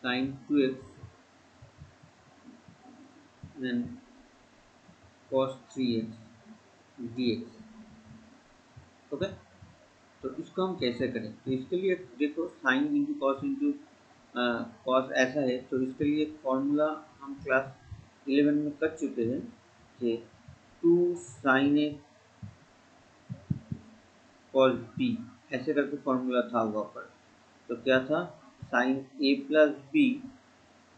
Sign 2x then cos 3x dx। Okay, तो इसको हम कैसे करें? तो इसके लिए देखो sine into cos into cos ऐसा है, तो इसके लिए फॉर्मूला हम क्लास 11 में कर चुके हैं कि 2 साइन ए कॉस बी ऐसे करके फॉर्मूला था वहाँ पर। तो क्या था? साइन ए प्लस बी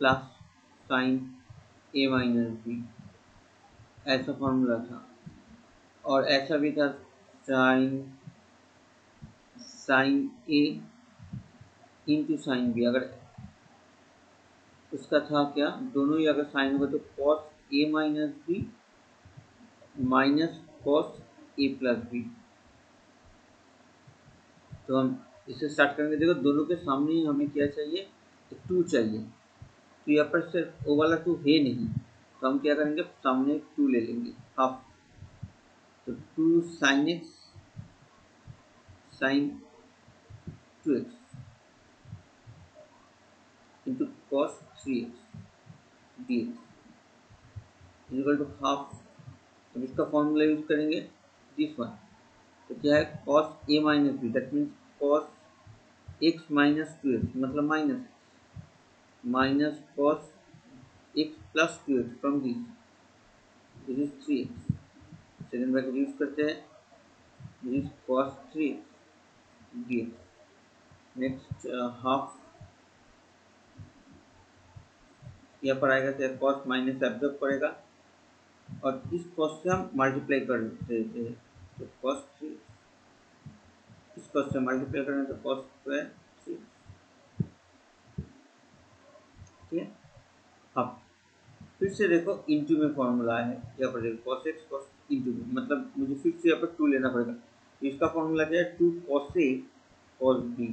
प्लस साइन ए माइनस बी, ऐसा फॉर्मूला था। और ऐसा भी था साइन साइन ए इंटू साइन बी, अगर उसका था क्या, दोनों ही अगर साइन होगा तो cos a minus B minus cos a plus B. तो हम इसे स्टार्ट करेंगे। देखो दोनों के सामने ही हमें क्या चाहिए? टू चाहिए। तो यहाँ पर सिर्फ ओ वाला टू है नहीं, तो हम क्या करेंगे, सामने टू ले लेंगे हाफ। तो two sine x sine 2x into cos 3x dx equal to half. अब इसका फॉर्मूला यूज करेंगे दिस वन। तो क्या है? Cos a minus b, that means cos x minus 2x मतलब minus cos x plus 2x from this is 3x। Second bracket use करते हैं, this is cos 3x dx। Next half, यहाँ पर आएगा तो कॉस माइनस एब्जॉर्ब करेगा और इस कॉस से हम मल्टीप्लाई कर देते हैं। तो कॉस 3 इस कॉस से मल्टीप्लाई करें तो कॉस स्क्वायर 3। ठीक है, अब फिर से देखो इंटू में फॉर्मूला है, यहाँ पर देखो कॉस एक्स कॉस इंटू में, मतलब मुझे फिर से यहाँ पर टू लेना पड़ेगा। इसका फॉर्मूला क्या है? Two cos a cos b.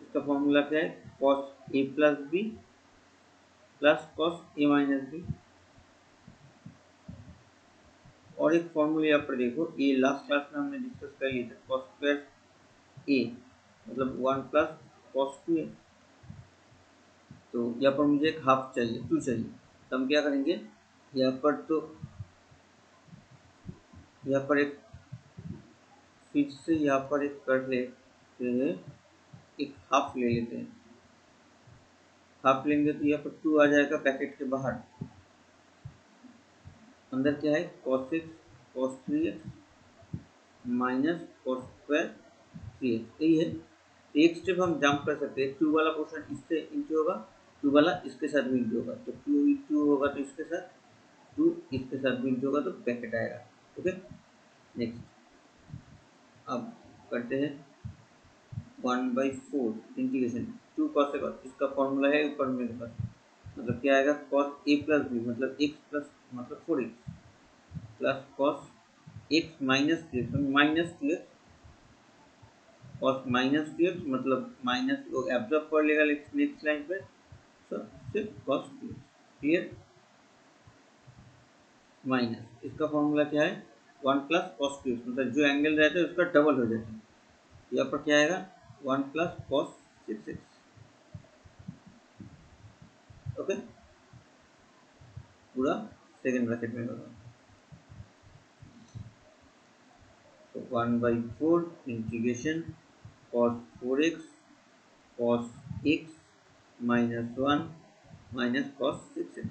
इसका फॉर्मूला क्या है? Cos a plus b plus cos a minus b. और एक फॉर्मूला यहाँ पर देखो, ये लास्ट क्लास में हमने डिस्कस कर लिया था, कॉस स्क्वायर ए मतलब 1 प्लस कॉस 2 ए। तो यहाँ पर मुझे एक हाफ चाहिए, टू चाहिए, तो हम क्या करेंगे, यहाँ पर तो यहाँ पर एक फिर से यहाँ पर एक कर लेते हैं, एक हाफ ले लेते हैं। हाफ लेंगे तो यहाँ पर टू आ जाएगा पैकेट के बाहर, अंदर क्या है? Cos x cos 3x minus cos square 3x, यही है। एक स्टेप हम जंप कर सकते हैं, टू वाला पोर्शन इससे इंटू होगा, टू वाला इसके साथ भी इंटू होगा, तो टू इंटू होगा तो इसके साथ, टू इसके साथ भी इंटू होगा तो पैकेट आएगा। ओके, नेक्स्ट अब करते हैं 1/4 इंटीग्रेशन टू कॉस एक्स, इसका फॉर्मूला है ऊपर मेरे पास, मतलब क्या आएगा? कॉस ए प्लस बी मतलब एक्स प्लस मतलब 4x plus cos x minus 3x minus 2x, cos minus 2x मतलब माइनस को एब्जॉर्ब कर लेगा नेक्स्ट लाइन पे, तो सिर्फ कॉस 2x। क्लियर? माइनस इसका फॉर्मूला क्या है? 1 प्लस कॉस 2x मतलब जो एंगल रहता है उसका डबल हो जाता है। यहाँ पर क्या आएगा? 1 प्लस कॉस 6x। ओके, पूरा सेकेंड ब्रैकेट में होगा। तो 1/4 integration cos 4x cos x minus 1 minus cos 6x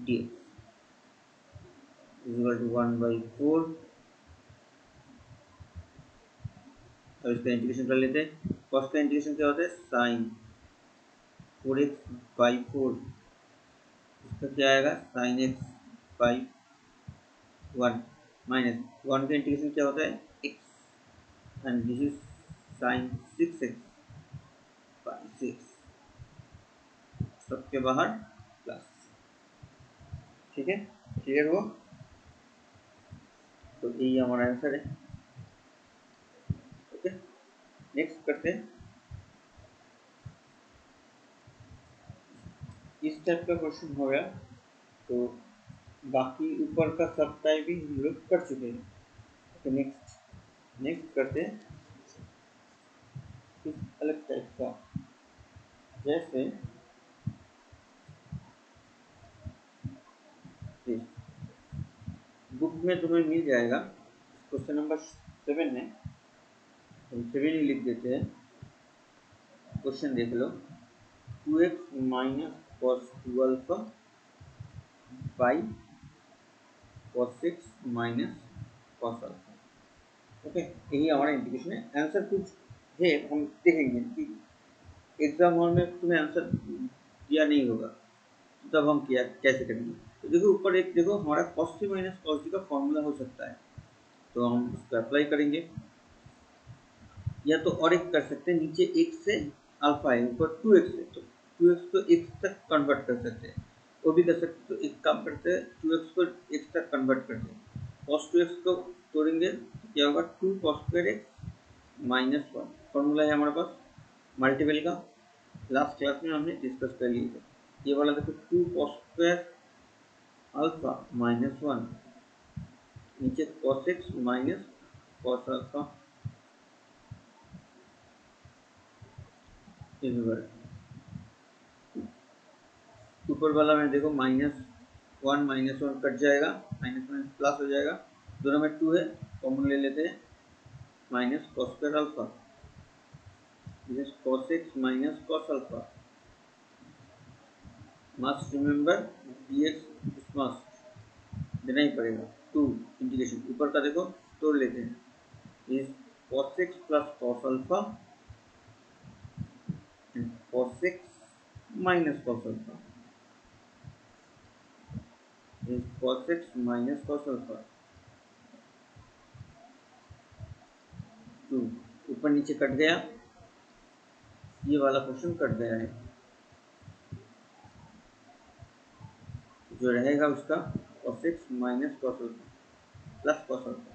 dx is equal to 1/4। अब इसका इंटीग्रेशन कर लेते हैं। cos का इंटीग्रेशन क्या होता है? साइन 4x/4, इसका क्या आएगा? साइन x बाई 1 माइनस 1 का इंटीग्रेशन क्या होता है? x and this is sine 6x/6, सबके बाहर प्लस। ठीक है, क्लियर हुआ? तो यही हमारा आंसर है। ओके, नेक्स्ट करते हैं। इस टाइप का क्वेश्चन हो गया, तो बाकी ऊपर का सब टाइप भी हम लोग कर चुके हैं। तो नेक्स्ट करते हैं इस अलग टाइप का। जैसे बुक में तुम्हें मिल जाएगा, क्वेश्चन नंबर 7 है, हम 7 ही लिख देते हैं। क्वेश्चन देख लो, 2x minus cos 2 alpha by cos 6 minus cos alpha. Okay, यही हमारा इंटीग्रेशन है। आंसर कुछ है, हम देखेंगे कि एग्जाम हॉल में तुम्हें आंसर दिया नहीं होगा तो तब हम किया कैसे करेंगे। तो देखो ऊपर एक देखो हमारा cos c minus cos d का फॉर्मूला हो सकता है, तो हम उसको अप्लाई करेंगे, या तो और एक कर सकते हैं, नीचे x से अल्फा है, ऊपर 2x है, तो 2x को x तक कन्वर्ट कर सकते हैं, वो भी कर सकते। तो एक काम करते हैं, 2x को x तक कन्वर्ट करते हैं, cos 2x को तोड़ेंगे तो क्या होगा, 2 cos square x minus 1, formula है हमारे पास मल्टीपल का, लास्ट क्लास में हमने डिस्कस कर लिए थे। ये वाला देखो 2 cos स्क्वायर अल्फा माइनस 1, नीचे cos x minus cos alpha, ऊपर वाला में देखो -1 -1 कट जाएगा, माइनस प्लस हो जाएगा, दोनों में 2 है, कॉमन ले लेते हैं, minus cos square alpha, this cos x minus cos alpha, must remember dx must देना ही पड़ेगा, 2 इंटीग्रेशन, ऊपर का देखो तोड़ लेते हैं, इस cos x plus cos alpha and cos x minus cos alpha, इस cos x minus cos alpha, 2 ऊपर नीचे कट गया, ये वाला क्वेश्चन कट गया है, जो रहेगा उसका cos x minus cos alpha plus cos alpha.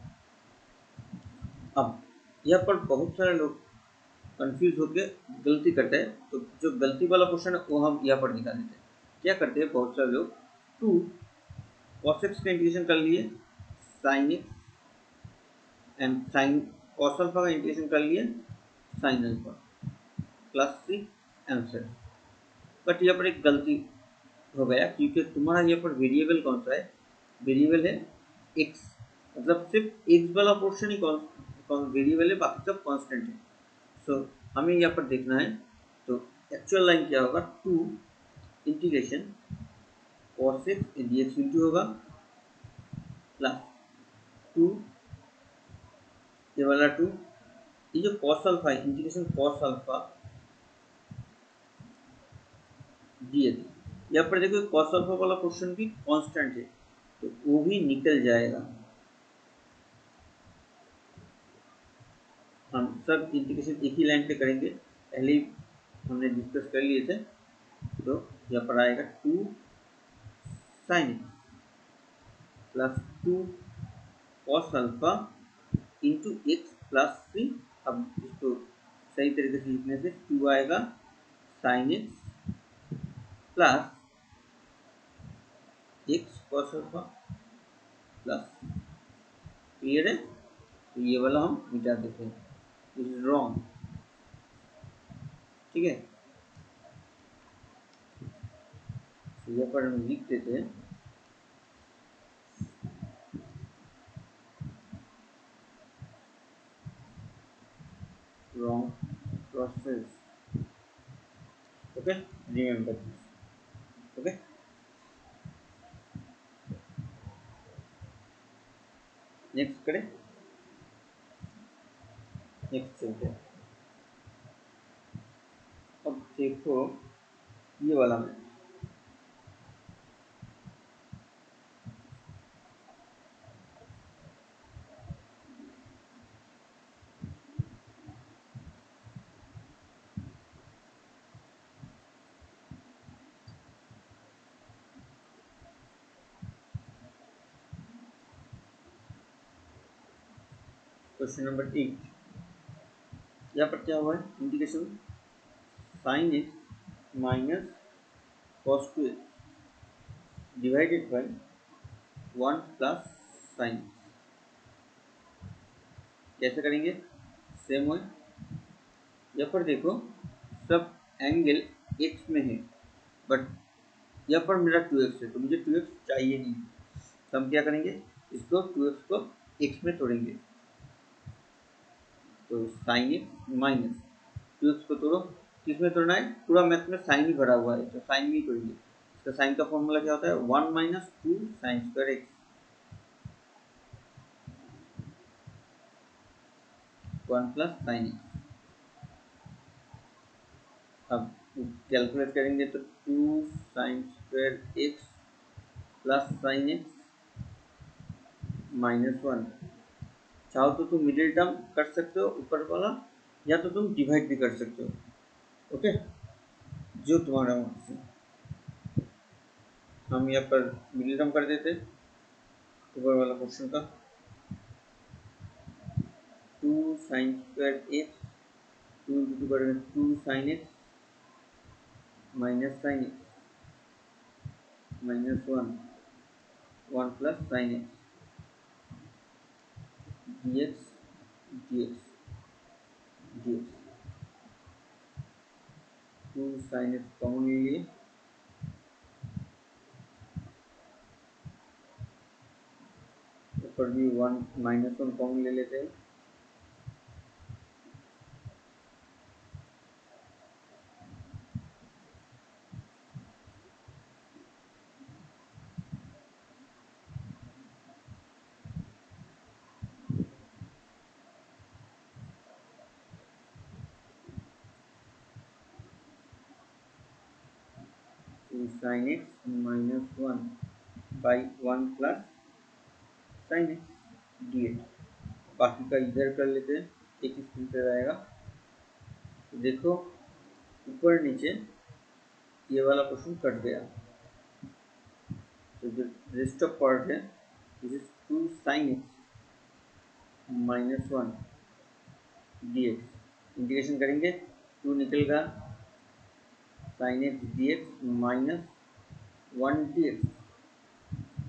अब यहाँ पर बहुत सारे लोग कंफ्यूज होकर गलती करते हैं, तो जो गलती वाला क्वेश्चन है वो हम यहाँ पर निकाल देते हैं। क्या करते हैं बहुत सारे लोग, 2 cos x का इंटीग्रेशन कर लिए, sin x and sin cos alpha का इंटीग्रेशन कर लिए, sin alpha plus c answer. But यहाँ पर एक गलती हो गया, क्योंकि तुम्हारा यहाँ पर वेरिएबल कौन सा है, वेरिएबल है x, मतलब सिर्फ x वाला पोर्शन ही कौन वेरिएबल है, बाकी सब कांस्टेंट है। सो हमें यहाँ पर देखना है, तो एक्चुअल लाइन क्या होगा, 2 integration cos x dx into होगा प्लस 2, ये वाला 2, ये जो cos अल्फा है, इंटीग्रेशन cos अल्फा dx, यहाँ पर देखो cos अल्फा वाला पोर्शन भी कांस्टेंट है, तो वो भी निकल जाएगा। हम सब इंटीग्रेशन एक ही लाइन पे करेंगे, पहले ही हमने डिस्कस कर लिए थे, तो यहाँ पर आएगा 2 sin plus 2 cos alpha into x plus 3। अब इसको सही तरीके से लिखने से 2 आएगा sin x plus x cos alpha plus, clear है, तो ये वाला हम मिटा देते हैं, दिस इज रॉन्ग, ठीक है। तो यहाँ पर हम लिख देते हैं wrong process, okay, remember this, okay। Next करें, नेक्स्ट चलते हैं। अब देखो ये वाला में क्वेश्चन नंबर 8, यहाँ पर क्या हुआ है, integration sin x minus cos 2x divided by 1 plus sin, कैसे करेंगे, सेम हो, यहाँ पर देखो सब एंगल एक्स में है, बट यहाँ पर मेरा 2x है तो मुझे 2x चाहिए नहीं, तो हम क्या करेंगे, इसको 2x को x में तोड़ेंगे, तो साइन एक्स माइनस 2x को तोड़ो, किस में तोड़ना है, पूरा मैथ में साइन ही भरा हुआ है तो साइन में ही तोड़ेंगे। इसका साइन का फॉर्मूला क्या होता है, 1 minus 2 sine square x, 1 plus sine x. अब कैलकुलेट करेंगे तो 2 sine square x plus sign x -1। चाहो तो तुम मिडिल टर्म कर सकते हो ऊपर वाला, या तो तुम डिवाइड भी कर सकते हो। ओके, जो तुम्हारा से हम यहाँ पर मिडिल टर्म कर देते ऊपर वाला क्वेश्चन का, 2 साइन स्क्वायर एक्स 2 इंटू 2 करेंगे 2 sine x minus sine x -1 1 plus sine x dx dx dx 2 sine x common ले लिए, ऊपर भी 1 -1 कॉमन ले लेते हैं, sign x -1 by 1 plus sign x d x. बाकी का इधर कर लेते हैं, एक स्क्रीन पे रहेगा। तो देखो ऊपर नीचे ये वाला क्वेश्चन कट गया, तो जो रेस्ट ऑफ पार्ट है this is 2 sine x -1 d x, integration करेंगे 2 निकलेगा sine x d x -1 d x,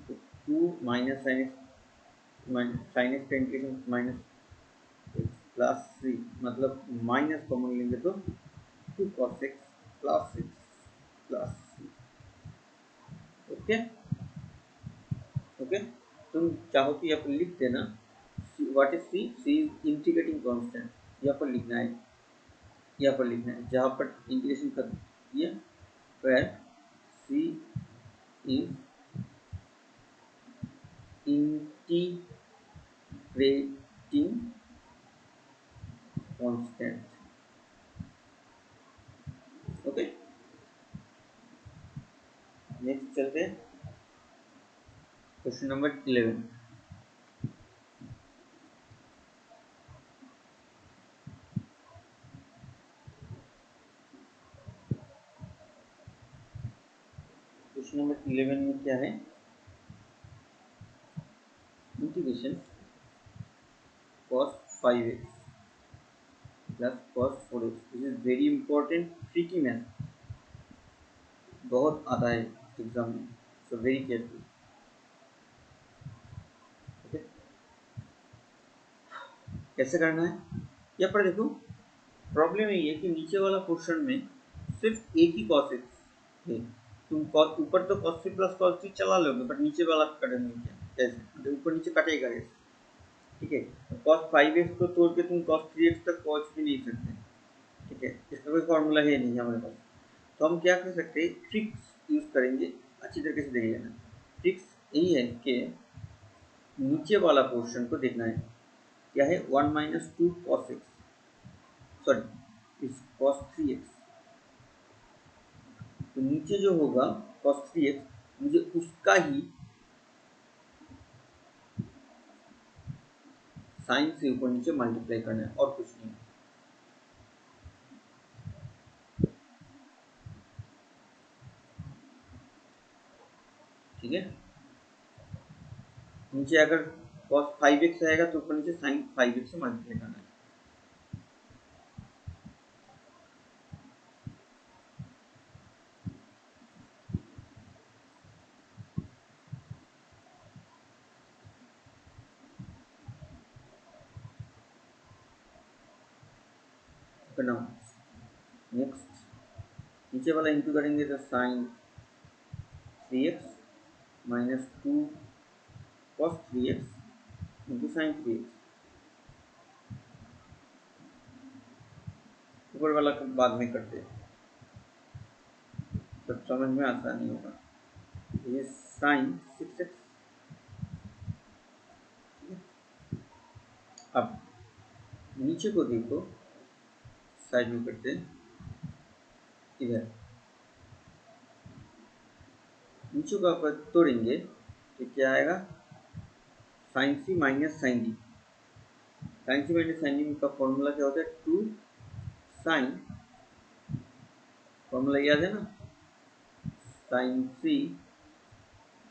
तो 2 माइनस साइन एक्स का इंटीग्रेशन माइनस एक्स प्लस 3, मतलब माइनस कॉमन लेंगे तो 2 cos x plus x plus 3। Okay okay, तुम चाहो तो यहाँ पर लिख देना what is c, c is integrating constant, यहाँ पर लिखना है, यहाँ पर लिखना है जहाँ पर इंटीग्रेशन कर दिया, where c is integrating constant. Okay, next चलते हैं क्वेश्चन नंबर 11। क्वेश्चन नंबर 11 में क्या है, integration cos 5x plus cos 4x, this is very important tricky math, बहुत आता है एग्जाम में, सो वेरी केयरफुल। ओके, कैसे करना है, यहाँ पर देखो प्रॉब्लम यही है कि नीचे वाला क्वेश्चन में सिर्फ एक ही cos x है, तुम cos ऊपर तो cos 3 प्लस cos 3 चला लोगे, बट नीचे वाला करेंगे क्या, कैसे, मतलब ऊपर नीचे कटेगा कैसे, ठीक है। cos 5x को तोड़ के तुम cos 3x तक पहुंच भी नहीं सकते, ठीक है, इसका कोई फॉर्मूला है नहीं हमारे पास। तो हम क्या कर सकते हैं, ट्रिक्स यूज करेंगे, अच्छी तरीके से देख लेना। ट्रिक्स यही है कि नीचे वाला पोर्शन को देखना है, क्या है 1 माइनस 2 cos x, सॉरी इस cos 3x, तो नीचे जो होगा cos 3x मुझे उसका ही साइन से ऊपर नीचे मल्टीप्लाई करना है और कुछ नहीं, ठीक है। नीचे अगर cos 5x आएगा तो ऊपर नीचे sin 5x से मल्टीप्लाई करना है। नेक्स्ट नीचे वाला इंटू करेंगे तो sine 3x minus 2 cos 3x into sine 3x। ऊपर वाला बाद में करते हैं, सब समझ में आसानी होगा। ये साइन 6x। अब नीचे को देखो, साइड में करते हैं, इधर नीचे को आप तोड़ेंगे तो क्या आएगा, sine c minus sine d. Sine c minus sine d का फॉर्मूला क्या होता है, टू साइन, फॉर्मूला याद है ना, sine c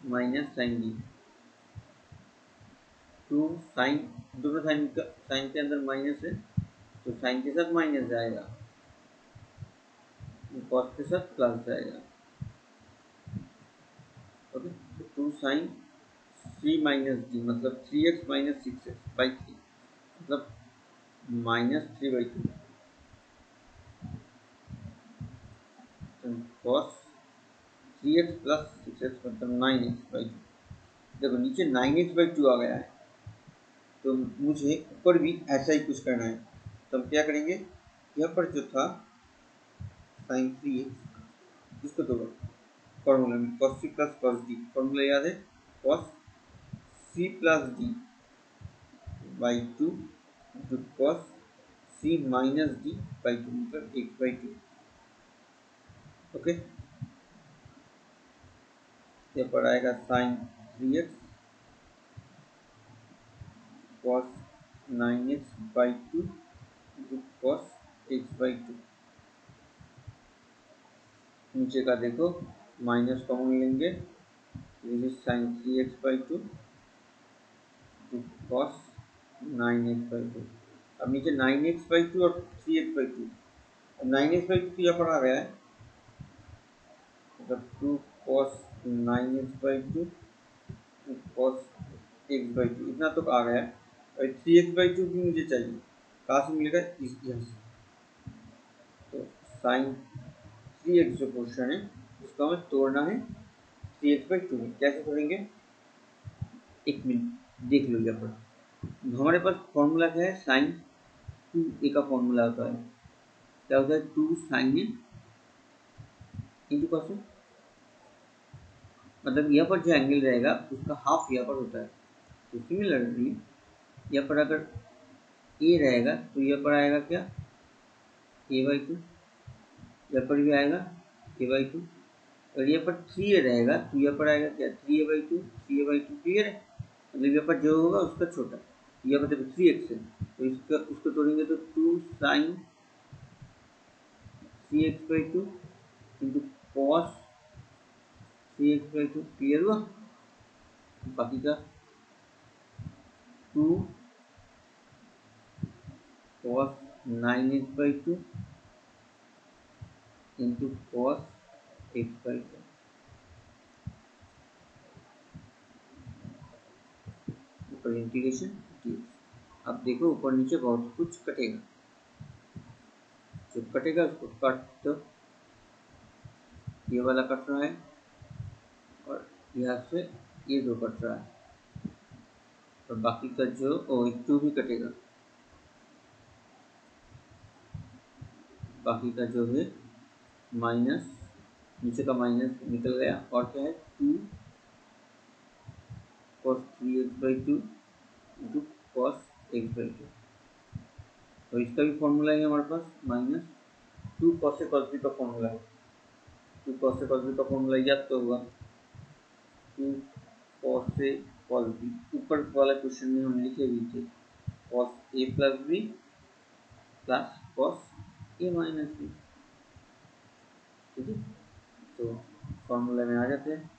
minus sine d. Two sine, दोनों साइन का, साइन के अंदर माइनस है तो साइन के साथ माइनस जाएगा, कॉस के साथ प्लस जाएगा। ओके, तो two sine three minus d मतलब 3x माइनस 6x बाई 3 मतलब minus 3/2। Cos 3x plus 6x मतलब 9x/2। देखो नीचे 9x/2 आ गया है, तो मुझे ऊपर भी ऐसा ही कुछ करना है। तो हम क्या करेंगे, यहाँ पर जो था साइन 3x इसको दो फॉर्मूला में, cos c plus cos d, formula याद है, cos c plus d by 2 into cos c minus d by 2 मतलब x/2। ओके, यहाँ पर आएगा sign 3x cos 9x/2 into cos x/2। नीचे का देखो माइनस कॉमन लेंगे, साइन 3x/2 कॉस 9x/2। अब नीचे 9x/2 और 3x/2, अब 9x/2 तो यहाँ पर आ गया है, मतलब 2 cos 9x/2 cos x/2 इतना तो आ गया। और 3x/2 भी मुझे चाहिए, कहाँ से मिलेगा, इस यहाँ से। तो साइन 3x जो पोर्शन है उसका हमें तोड़ना है 3x/2 में। कैसे तोड़ेंगे, एक मिनट देख लो। यहाँ पर हमारे पास फॉर्मूला क्या है, साइन 2a का फॉर्मूला होता है, क्या होता है, 2 sign A into cos A, मतलब यहाँ पर जो एंगल रहेगा उसका हाफ यहाँ पर होता है। तो सिमिलरली यहाँ पर अगर ए रहेगा तो यहाँ पर आएगा क्या, a/2, यहाँ पर भी आएगा a/2। और यहाँ पर 3a रहेगा तो यहाँ पर आएगा क्या, 3a/2, 3a/2 क्लियर है, मतलब यहाँ पर जो होगा उसका छोटा, यहाँ पर देखो 3x है तो इसका उसको तोड़ेंगे तो 2 sign 3x/2 into cos 3x/2 clear हुआ। बाकी का 2 cos 9x/2 into cos x/2। ऊपर इंटीग्रेशन dx। अब देखो ऊपर नीचे बहुत कुछ कटेगा, जो कटेगा उसको कट, तो ये वाला कट रहा है और यहाँ से ये दो कट रहा है, और बाकी का जो टू भी कटेगा, बाकी का जो है माइनस, नीचे का माइनस निकल गया, और क्या है 2 cos 3x/2 into cos x/2। तो इसका भी फॉर्मूला है हमारे पास, minus 2 cos a cos b का फॉर्मूला है, 2 cos a cos b का फॉर्मूला याद तो होगा, 2 cos a cos b। ऊपर वाला क्वेश्चन में हम लिखे हुए थे cos a plus b plus cos a minus b। ठीक है, तो फॉर्मूला में आ जाते हैं,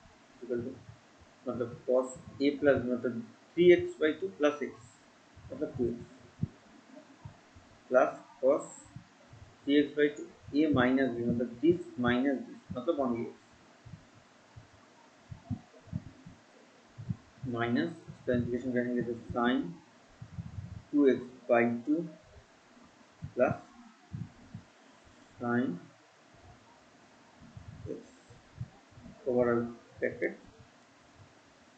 मतलब cos a प्लस मतलब 3x/2 प्लस x मतलब 2x plus cos 3x/2 a minus b मतलब दिस माइनस दिस मतलब ओनली माइनस, इसका इंटीग्रेशन करेंगे तो sine 2x/2 plus sine overall bracket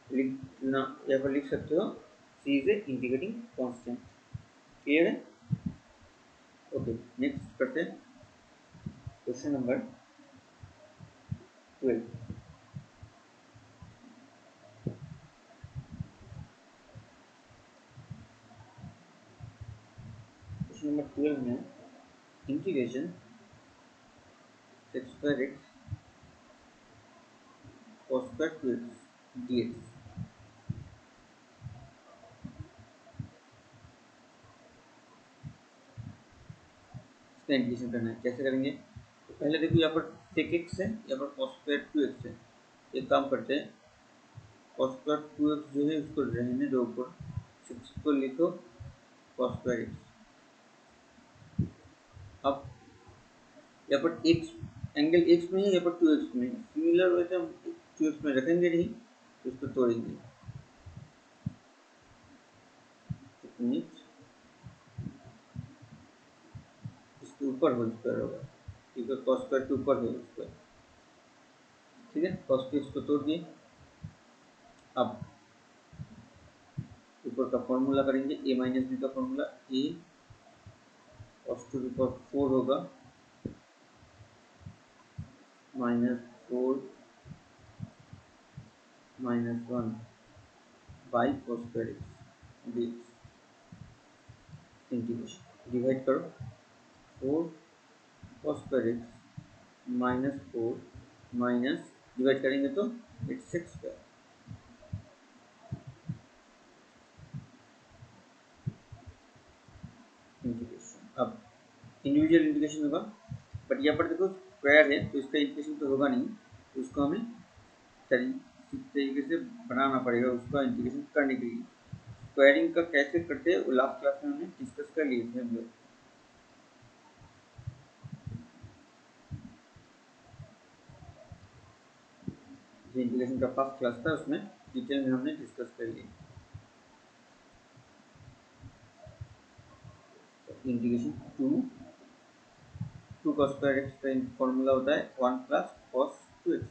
लिखना, यहाँ पर लिख सकते हो C is a integrating constant. Clear है? ओके, नेक्स्ट करते हैं क्वेश्चन नंबर 12। क्वेश्चन नंबर 12 में integration x square x cos square 2x dx। इसका इंटीग्रेशन करना है, कैसे करेंगे? तो पहले देखो यहाँ पर sec x है, यहाँ पर cos स्क्वायर 2x है। एक काम करते हैं, cos स्क्वायर 2x जो है उसको रहने दो ऊपर, 6 को लिखो cos स्क्वायर x। अब यहाँ पर x एंगल x में है, यहाँ पर 2x में है, सिमिलर वैसे हम 2x में रखेंगे नहीं, तो उसको तोड़ेंगे। इसके ऊपर होल स्क्वायर होगा, क्योंकि cos स्क्वायर के ऊपर होल स्क्वायर। ठीक है, cos के इसको तोड़ दिए। अब ऊपर का फॉर्मूला करेंगे, a माइनस बी का formula, a cos to the power 4 होगा -4 -1 बाई cos square x dx। Integration divide करो, 4 cos square x -4 minus divide करेंगे तो इट्स 6 स्क्वायर। इंटीग्रेशन अब इंडिविजुअल इंटीग्रेशन होगा, बट यहाँ पर देखो स्क्वायर है तो इसका इंटीग्रेशन तो होगा नहीं, तो उसको हमें इस तरीके से बनाना पड़ेगा उसका इंटीग्रेशन करने के लिए। स्क्वायरिंग का कैसे करते हैं वो लास्ट क्लास में हमने डिस्कस कर लिए थे हम लोग। जो इंटीग्रेशन का फर्स्ट क्लास था उसमें डिटेल में हमने डिस्कस कर लिया। Integration two cos square x का फॉर्मूला होता है 1 plus cos 2x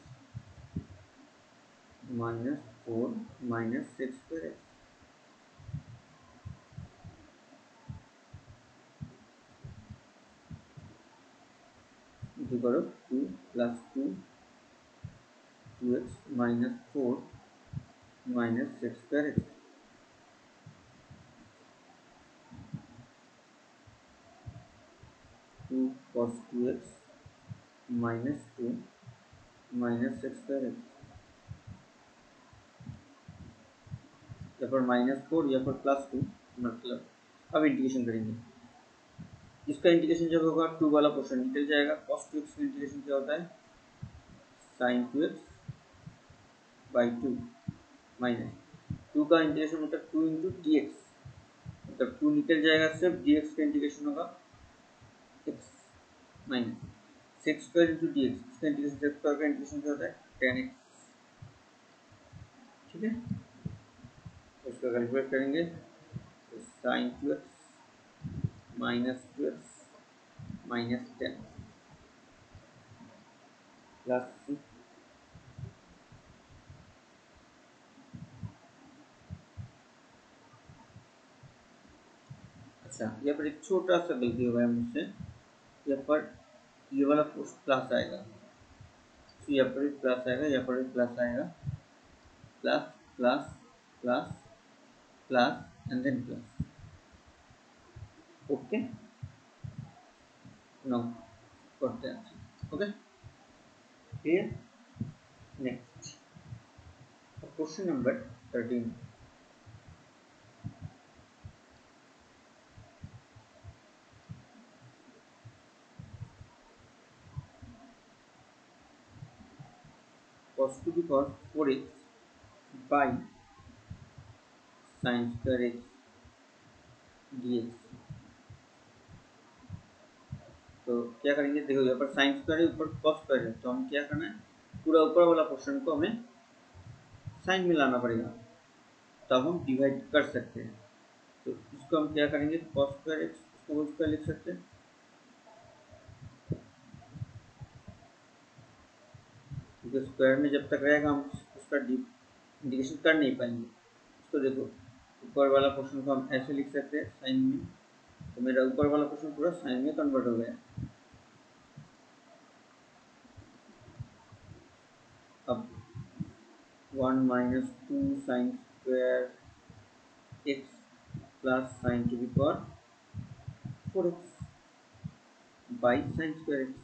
-4 -6 square x. Equal करो 2 plus 2x -4 -6 square x. 2 cos 2x -2 -6 square x. यहाँ पर -4 यहाँ पर +2, मतलब अब इंटीग्रेशन करेंगे। इसका इंटीग्रेशन जब होगा 2 वाला पोर्शन निकल जाएगा। cos 2x का इंटीग्रेशन क्या होता है? sin 2x बाई 2 माइनस 2 का इंटीग्रेशन मतलब 2 इंटू डी एक्स, मतलब 2 निकल जाएगा, सिर्फ dx का इंटीग्रेशन होगा x minus 6 square into D x. इसका इंटीग्रेशन 6 स्क्वायर का इंटीग्रेशन क्या होता है? 10x। ठीक है, उसका कैलकुलेट करेंगे तो sin 2x minus 2x minus 10 plus 6। अच्छा, यहाँ पर एक छोटा सा गलती हो गया मुझसे, यहाँ पर ये वाला प्लस आएगा, तो यहाँ पर भी प्लस आएगा, यहाँ पर भी प्लस आएगा, plus plus plus plus and then plus. Okay, no करते हैं। Okay, clear? Next question number 13। cos to the power 4x by sin square x dx। तो क्या करेंगे, देखो यहाँ पर साइन स्क्वायर है, ऊपर cos स्क्वायर है, तो हम क्या करना है, पूरा ऊपर वाला पोर्शन को हमें साइन में लाना पड़ेगा, तब हम डिवाइड कर सकते हैं। तो इसको हम क्या करेंगे, cos स्क्वायर एक्स उसको होल स्क्वायर लिख सकते हैं। क्योंकि स्क्वायर में जब तक रहेगा हम उसका इंटीग्रेशन कर नहीं पाएंगे। तो देखो ऊपर वाला पोर्शन को हम ऐसे लिख सकते हैं साइन में, तो मेरा ऊपर वाला पोर्शन पूरा साइन में कन्वर्ट हो गया। अब 1 minus 2 sine square x plus sign to the power 4x by sine square x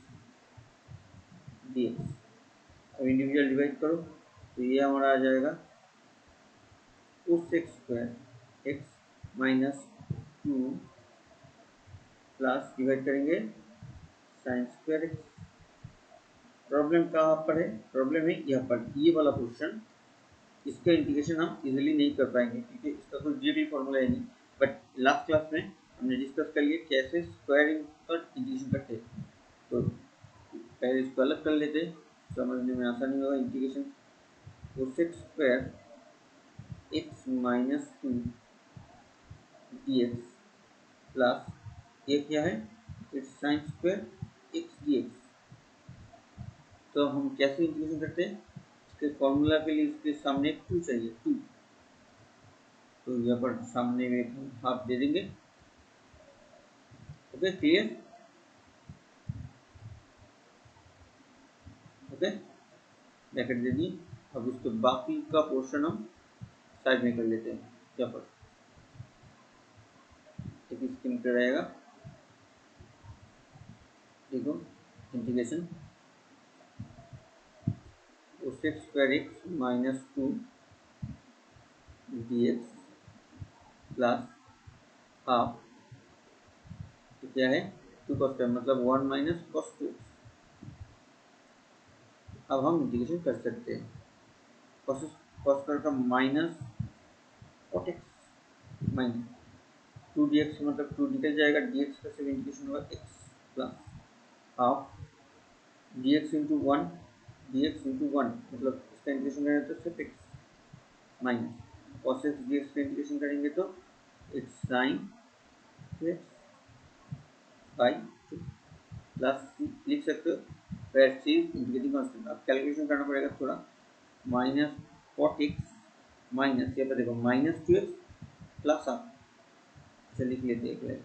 dx। अब इंडिविजुअल डिवाइड करो तो ये हमारा आ जाएगा cos square x minus 2 plus divide करेंगे साइन स्क्वायर एक्स। प्रॉब्लम कहाँ पर है? प्रॉब्लम है यहाँ पर, ये वाला पोर्शन, इसका इंटीग्रेशन हम इजीली नहीं कर पाएंगे क्योंकि इसका कोई जीडी फॉर्मूला है नहीं। बट लास्ट क्लास में हमने डिस्कस कर लिया कैसे स्क्वायरिंग पर इंटीग्रेशन करते हैं, तो पहले इसको अलग कर लेते, समझने में आसानी होगा। Integration cosec square x minus 2 dx plus ये क्या है, it's sign square x dx। तो हम कैसे इंटीग्रेशन करते हैं? इसके फॉर्मूला के लिए इसके सामने एक 2 चाहिए, 2, तो यहाँ पर सामने में हाफ दे देंगे। Okay, clear? ओके, ब्रैकेट दे दिए। अब उसके बाकी का पोर्शन हम साइड में कर लेते हैं। यहाँ पर एक स्क्रीन पे रहेगा, देखो integration cosec square x minus 2 dx plus half, तो क्या है 2 cos स्क्वायर मतलब 1 माइनस cos 2। अब हम इंटीग्रेशन कर सकते हैं cos स्क्वायर का minus cot x minus 2 dx मतलब 2 निकल जाएगा, dx का सिर्फ इंटीग्रेशन होगा x plus half dx into 1 dx into 1 मतलब इसका इंटीग्रेशन करेंगे तो सिर्फ x minus cos x dx का इंटीग्रेशन करेंगे तो it's sine x by 2 plus c लिख सकते हो, फिर c इंटीग्रेटिंग कांस्टेंट। अब कैलकुलेशन करना पड़ेगा थोड़ा, माइनस cot x माइनस यहाँ पर देखो माइनस 2x प्लस हाफ, इसे लिख लेते हैं एक line,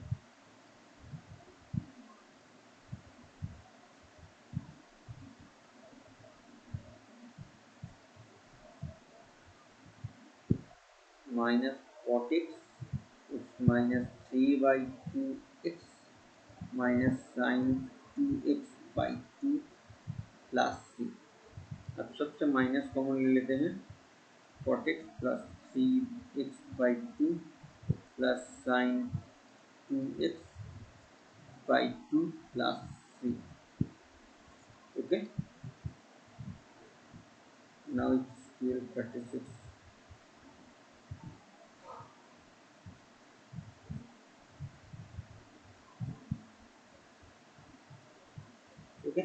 minus cot x minus 3 by 2x minus sine 2x by 2 plus c। अब सबसे माइनस कॉमन ले लेते हैं, cot x plus 3x by 2 plus sign 2x by 2 plus c। Okay, now it's 1236। Okay,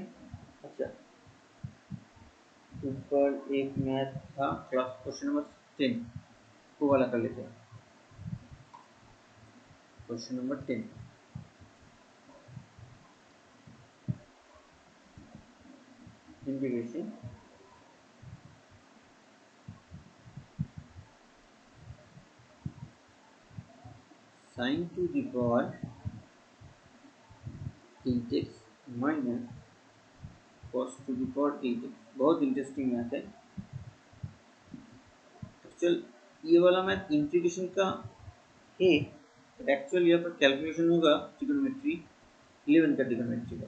अच्छा ऊपर एक मैथ था class question number 10, वो वाला कर लेते हैं। Question number 10, integration sine to the power 8x minus cos to the power 8x। बहुत इंटरेस्टिंग मैथ है एक्चुअल। ये वाला मैथ इंटीग्रेशन का है, एक्चुअल यहाँ पर कैलकुलेशन होगा ट्रिग्नोमेट्री 11 का, ट्रिग्नोमेट्री का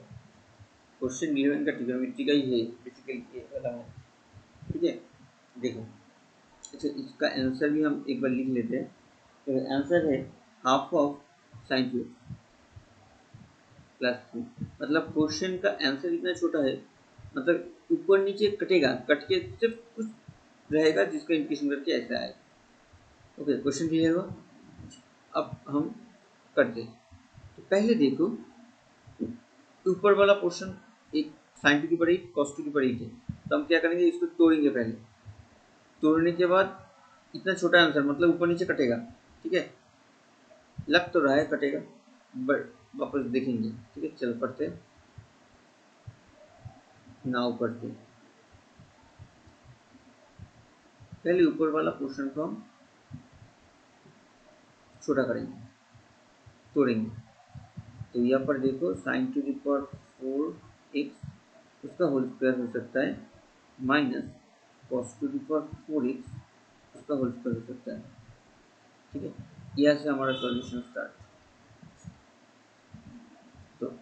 क्वेश्चन 11 का ट्रिग्नोमेट्री का ही है बेसिकली ये वाला मैथ। ठीक है, देखो अच्छा इसका आंसर भी हम एक बार लिख लेते हैं। तो आंसर है हाफ ऑफ साइन 2 प्लस 2, मतलब क्वेश्चन का आंसर इतना छोटा है, मतलब ऊपर नीचे कटेगा, कट के सिर्फ कुछ रहेगा जिसका इंटीग्रेशन करके ऐसा आएगा। ओके, क्वेश्चन क्लियर हुआ? अब हम करते हैं, तो पहले देखो ऊपर वाला पोर्शन एक साइन टू की पड़ी कॉस टू की पड़ी थी, तो हम क्या करेंगे इसको तोड़ेंगे। पहले तोड़ने के बाद इतना छोटा आंसर मतलब ऊपर नीचे कटेगा, ठीक है, लग तो रहा है कटेगा, बट वापस देखेंगे। ठीक है, चल पढ़ते नाउ पढ़ते। पहले ऊपर वाला पोर्शन को हम छोटा करेंगे, तोड़ेंगे। तो यहाँ पर देखो sign to the power 4x उसका होल स्क्वायर हो सकता है, minus cos two the power 4x उसका होल स्क्वायर हो सकता है। ठीक है, यहाँ से हमारा सॉल्यूशन स्टार्ट। तो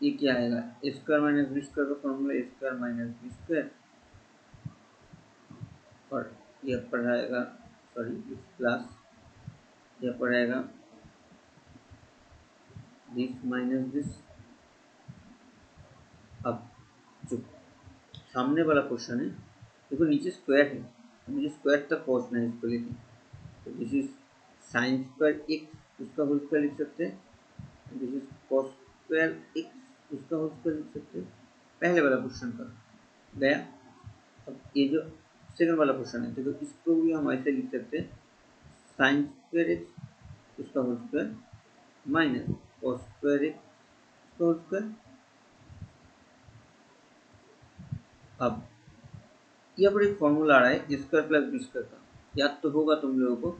ये क्या आएगा, ए स्क्वायर माइनस बी स्क्वायर का फॉर्मूला ए स्क्वायर माइनस बी स्क्वायर, और यह पर आएगा सॉरी प्लस, यह पर आएगा दिस माइनस दिस। अब जो सामने वाला क्वेश्चन है देखो, नीचे स्क्वायर है, तो मुझे स्क्वायर तक पहुंचना है इसको लेके। तो this is sine square x उसका होल स्क्वायर लिख सकते हैं, this is cos square x उसका होल स्क्वायर लिख सकते हैं। पहले वाला क्वेश्चन का गया। अब ये जो सेकंड वाला क्वेश्चन है, तो इसको भी हम ऐसे लिख सकते हैं, साइन स्क्वायर एक्स उसका whole square minus cos square x उसका होल स्क्वायर। अब यहाँ पर एक फॉर्मूला आ रहा है स्क्वायर प्लस बी स्क्वायर का, याद तो होगा तुम लोगों को।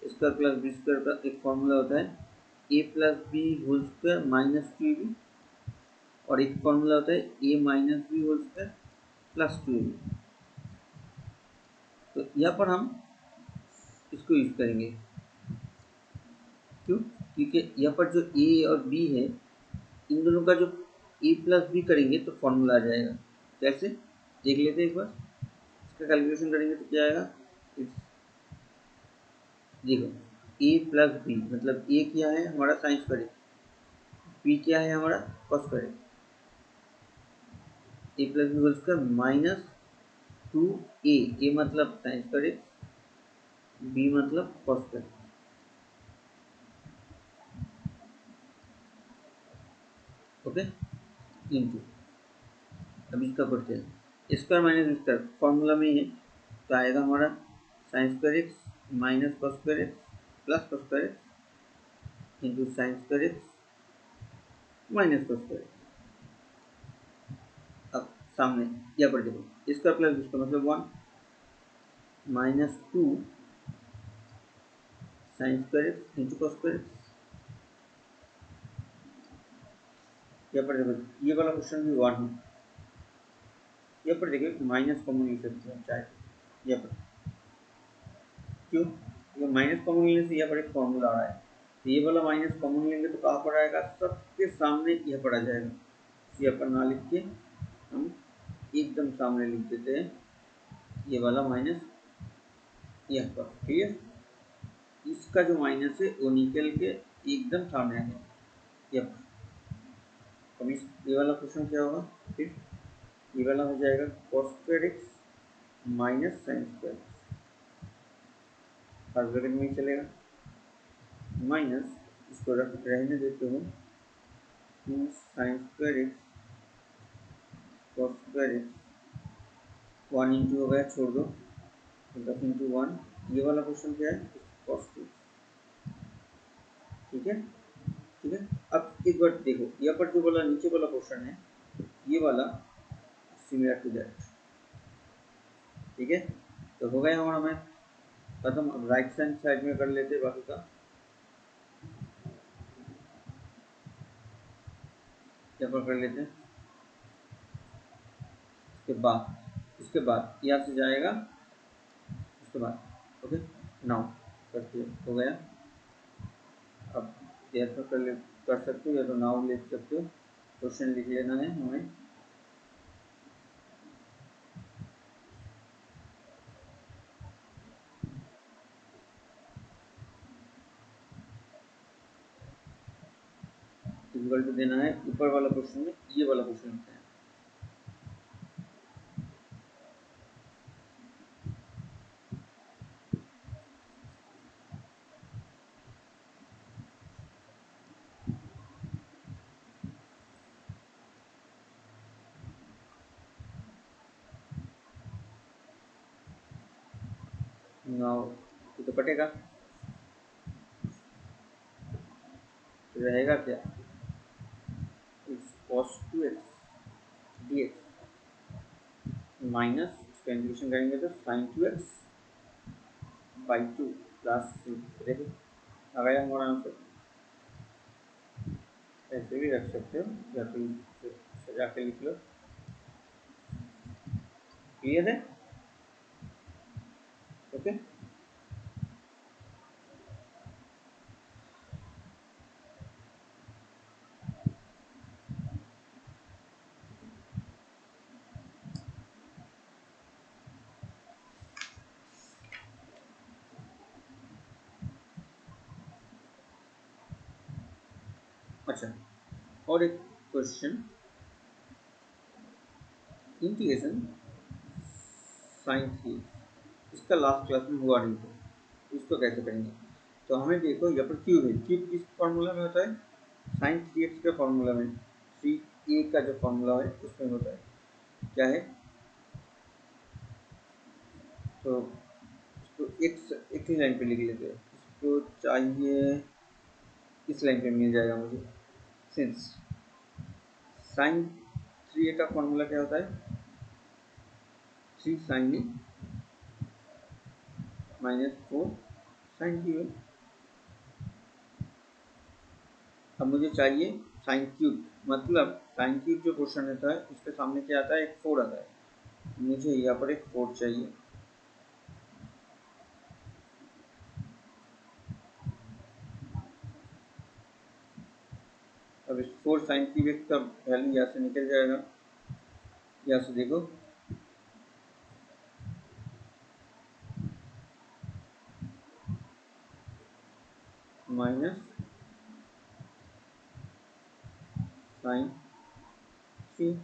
स्क्वायर प्लस बी स्क्वायर का एक फॉर्मूला होता है A plus B whole square minus 2ab, और एक फॉर्मूला होता है A minus B whole square plus 2ab। तो यहाँ पर हम इसको यूज करेंगे, क्यों? क्योंकि यहाँ पर जो ए और बी है, इन दोनों का जो ए प्लस बी करेंगे तो फॉर्मूला आ जाएगा। कैसे देख लेते हैं एक बार, इसका कैलकुलेशन करेंगे तो क्या आएगा। देखो ए प्लस बी मतलब ए क्या है हमारा साइन स्क्वायर, बी क्या है हमारा cos square, A plus B whole square minus 2a, मतलब साइन स्क्वायर, बी मतलब कॉस स्क्वायर। ओके, इनटू, अब इसका करते हैं स्क्वायर माइनस स्क्वायर फॉर्मूला में है, तो आएगा हमारा sign square x minus cos square x plus cos square x into sine square x minus cos square. अब सामने यहाँ पर देखो स्क्वायर प्लस इसका मतलब 1 minus 2 sine square x into cos square x. यहाँ पर देखो ये वाला क्वेश्चन भी 1 है, यहाँ पर देखिए माइनस कॉमन ले सकते हैं चाहे, यहाँ पर क्यों, ये माइनस कॉमन लेने से यहाँ पर एक फॉर्मूला आ रहा है, तो ये वाला माइनस कॉमन लेंगे तो कहाँ पर आएगा, सबके सामने यहाँ पर आ जाएगा। यहाँ पर ना लिख के हम एकदम सामने लिख देते हैं ये वाला माइनस यहाँ पर, ठीक है। इसका जो माइनस है वो निकल के एकदम सामने आ गया यहाँ पर। अब इस ये वाला क्वेश्चन क्या होगा, फिर ये वाला हो जाएगा cos square x minus sine square, हर ब्रैकेट में ही चलेगा, माइनस इसको रहने देते हो 2 sine square x cos square x, 1 into हो गया छोड़ दो, 10 इंटू 1। ये वाला क्वेश्चन क्या है, कॉस 2, ठीक है ठीक है। अब एक बार देखो यहाँ पर जो वाला नीचे वाला क्वेश्चन है, ये वाला सिमिलर टू दैट, ठीक है। तो हो गया हमारा मैथ खत्म। अब राइट हैंड साइड में कर लेते बाकी का। यहाँ पर कर लेते हैं, इसके बाद यहाँ से जाएगा, उसके बाद ओके नाउ करके हो गया। अब या तो कर सकते हो या तो नाउ लिख सकते हो, क्वेश्चन लिख लेना है हमें। इक्वल टू देना है ऊपर वाला क्वेश्चन में, ये वाला क्वेश्चन लिखना है। नाउ ये तो कटेगा, तो रहेगा क्या, cos 2x dx माइनस इसका इंटीग्रेशन करेंगे तो sin 2x बाई 2 प्लस 3। देखो आ गया हमारा आंसर। ऐसे भी रख सकते हो या तो इसे सजा के लिख लो। क्लियर है? ओके। अच्छा, और एक क्वेश्चन, इंटीग्रेशन साइन थी, इसका लास्ट क्लास में हुआ नहीं था, इसको कैसे करेंगे? तो हमें देखो यहाँ पर क्यूब है, क्यूब किस फॉर्मूला में होता है? साइन 3x के फॉर्मूला में, 3a का जो फॉर्मूला है उसमें होता है, क्या है? तो इसको एक ही लाइन पे लिख लेते हैं, इसको चाहिए इस लाइन पे मिल जाएगा मुझे। सिंस साइन 3a का फॉर्मूला क्या होता है? 3 साइन ए माइनस 4 साइन क्यू। अब मुझे चाहिए साइन क्यूब, मतलब साइन क्यूब जो क्वेश्चन रहता है उसके सामने क्या आता है? एक 4 आता है, मुझे यहाँ पर एक 4 चाहिए। अब इस 4 साइन क्यूब का वैल्यू यहाँ से निकल जाएगा, यहाँ से देखो माइनस साइन 3।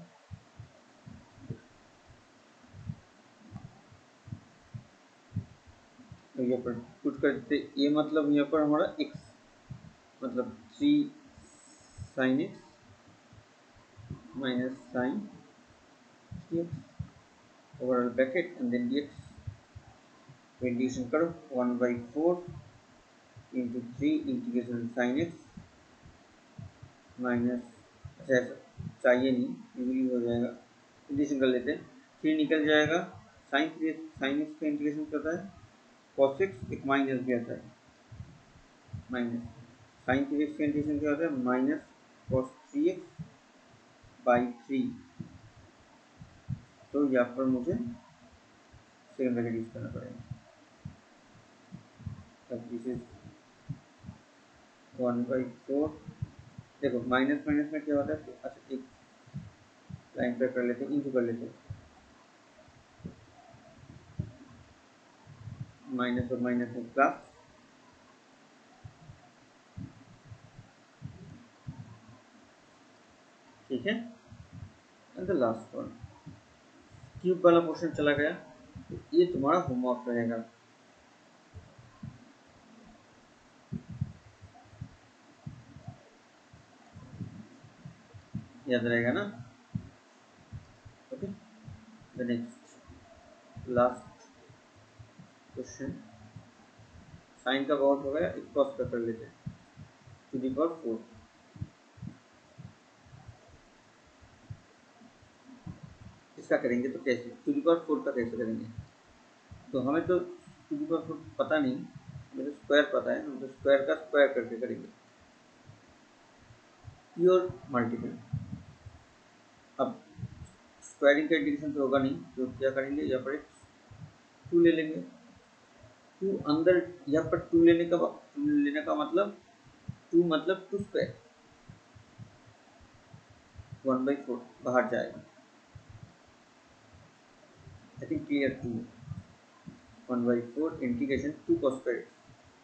तो यहाँ पर पुट कर देते, ये मतलब यहाँ पर हमारा x, मतलब 3 sine x minus sine 3x overall bracket and then dx। Integration करो 1/4 into 3 integration sine x minus, अच्छा ऐसा चाहिए नहीं, इजीली हो जाएगा, इंटीग्रेशन कर लेते हैं, 3 निकल जाएगा, साइन 3 साइन एक्स का इंटीग्रेशन करता है कॉस एक्स, एक माइनस भी आता है, माइनस साइन 3x का इंटीग्रेशन क्या होता है? Minus cos 3x by 3। तो यहाँ पर मुझे सेकंड ब्रैकेट यूज करना पड़ेगा। अब दिस इज 1/4, देखो माइनस माइनस में क्या होता है? अच्छा एक लाइन पे कर लेते हैं, इंटू कर लेते हैं, माइनस और माइनस में प्लस, ठीक है। And the last one cube वाला पोर्शन चला गया, तो ये तुम्हारा होमवर्क रहेगा। याद रहेगा ना? Okay, the next last question, sine का बहुत हो गया, एक कॉस का कर लेते हैं, टू दी पावर 4। इसका करेंगे तो कैसे? टू दी पावर 4 का कैसे करेंगे? तो हमें तो टू दी पावर 4 पता नहीं, मुझे स्क्वायर पता है, हम तो स्क्वायर का स्क्वायर करके करेंगे, प्योर मल्टीपल। अब स्क्वायरिंग का इंटीग्रेशन तो होगा नहीं, तो क्या करेंगे? यहाँ पर एक 2 ले लेंगे, 2 अंदर, यहाँ पर 2 लेने का मतलब 2 मतलब 2 स्क्वायर, 1/4 बाहर जाएगा। I think clear to 1/4 integration 2 cos square x,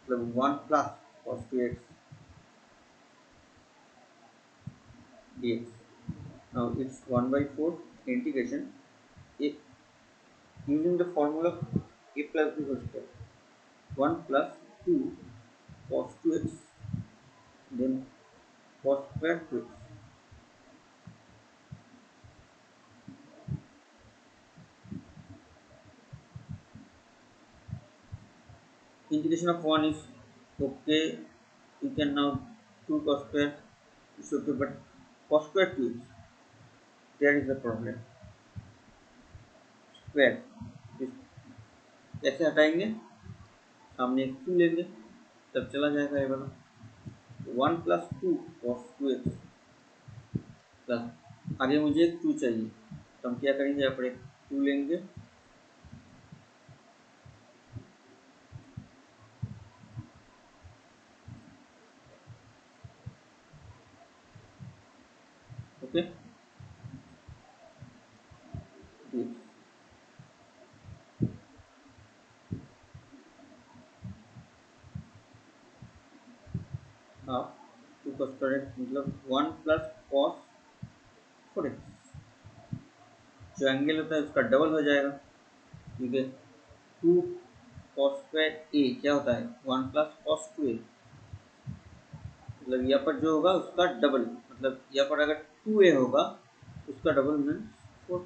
मतलब 1 plus cos 2x dx। Now it's 1/4 integration a, using the formula a plus b whole square, 1 plus 2 cos 2x, then cos square 2x। Integration of 1 is okay, you can now 2 cos square is okay, but cos square 2x, there is a problem। Square कैसे हटाएंगे? हमने एक 2 लेंगे तब चला जाएगा ये वाला 1 प्लस 2 cos 2x प्लस आगे मुझे एक 2 चाहिए तो हम क्या करेंगे यहाँ पर एक 2 लेंगे ओके हाँ 2 cos square x मतलब 1 प्लस cos 4x जो एंगल होता है उसका डबल हो जाएगा ठीक है 2 cos स्क्वायर ए क्या होता है 1 प्लस cos 2a मतलब यहाँ पर जो होगा उसका डबल मतलब यहाँ पर अगर 2a होगा उसका double means 4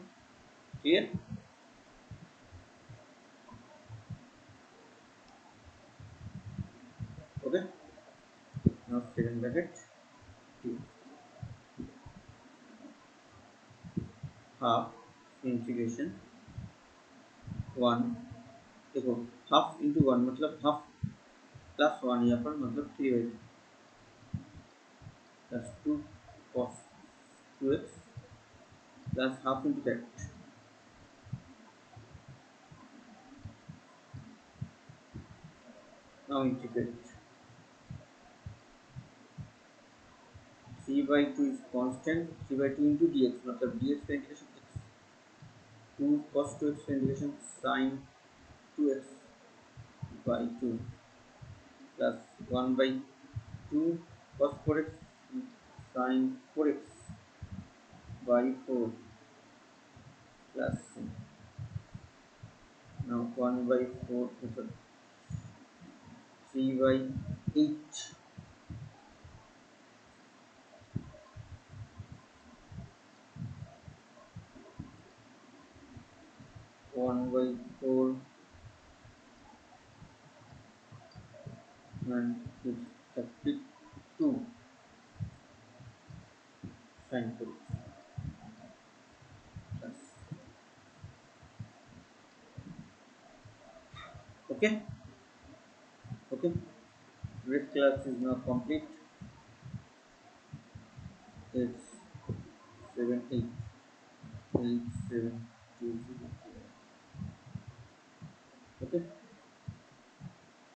clear okay now second bracket half integration 1 देखो हाफ इंटू 1 मतलब हाफ प्लस 1 यहाँ पर मतलब 3 plus 2 cos 2x plus half into that now integrate 3 by 2 is constant 3 by 2 into dx मतलब dx का इंटीग्रेशन x 2 cos 2x का integration sin 2x by 2 plus 1 by 2 cos 4x sin 4x by 4 plus now 1 by 4 मतलब 3 by 8 1 by 4 and it's 32 sin 4x plus okay okay this class is now complete it's 7 8 8 7 2 0 okay